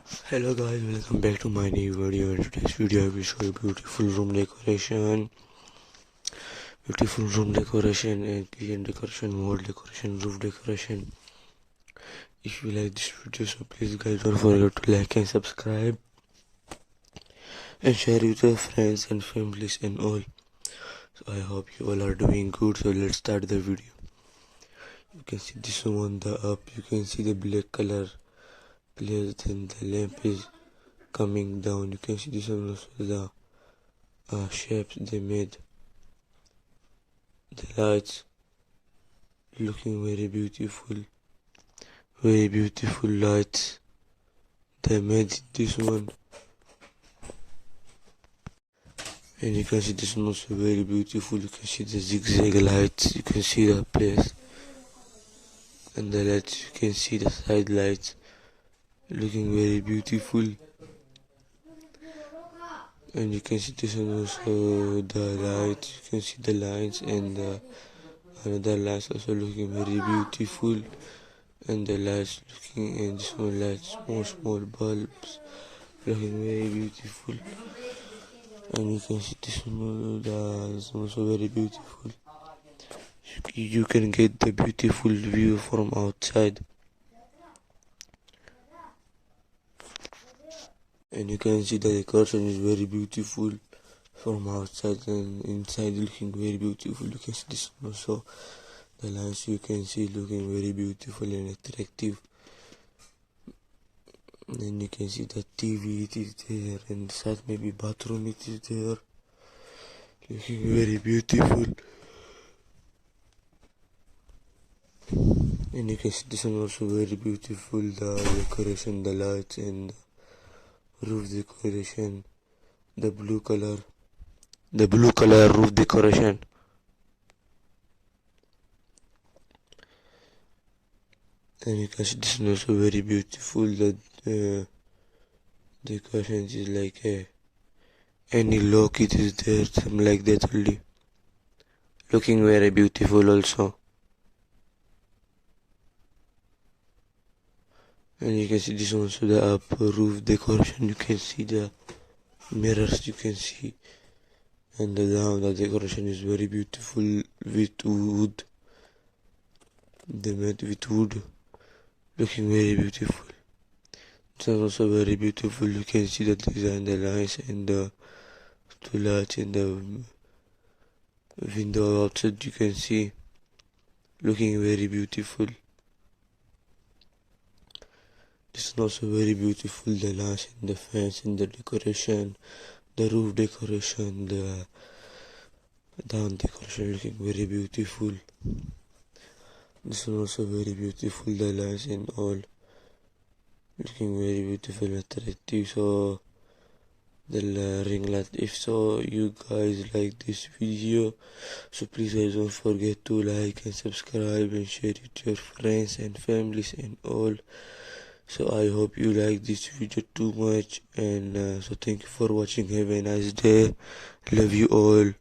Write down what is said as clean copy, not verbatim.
Hello guys, welcome back to my new video. In today's video I will show you beautiful room decoration and kitchen decoration, wall decoration, roof decoration. If you like this video, so please guys don't forget to like and subscribe and share with your friends and families and all. So I hope you all are doing good. So let's start the video. You can see this one on the up, you can see the black color placed and the lamp is coming down. You can see this one also the shapes they made, the lights looking very beautiful lights they made this one. And you can see this one also very beautiful. You can see the zigzag lights, you can see the place and the lights, you can see the side lights looking very beautiful. And you can see this one also the lights, you can see the lines and another lights also looking very beautiful, and the lights looking, and this one lights, small bulbs looking very beautiful. And you can see this one also very beautiful. You can get the beautiful view from outside, and you can see the decoration is very beautiful from outside and inside looking very beautiful. You can see this one also the lines, you can see looking very beautiful and attractive. And you can see the TV, it is there, and inside maybe bathroom it is there, looking very beautiful. And you can see this one also very beautiful, the decoration, the lights and roof decoration, the blue color roof decoration. And you can see this one also very beautiful, the decoration is like any lock it is there, something like that only, looking very beautiful also. And you can see this one also the upper roof decoration, you can see the mirrors, you can see, and the down the decoration is very beautiful with wood, they made with wood, looking very beautiful. This is also very beautiful, you can see the design, the lines and the two lights in the window outside, you can see, looking very beautiful. This is also very beautiful, the lights and the fence and the decoration, the roof decoration, the down decoration looking very beautiful. This is also very beautiful, the lights and all looking very beautiful and attractive. So the ring light. If so you guys like this video, so please guys don't forget to like and subscribe and share it with your friends and families and all. So I hope you like this video too much, and so thank you for watching. Have a nice day. Love you all.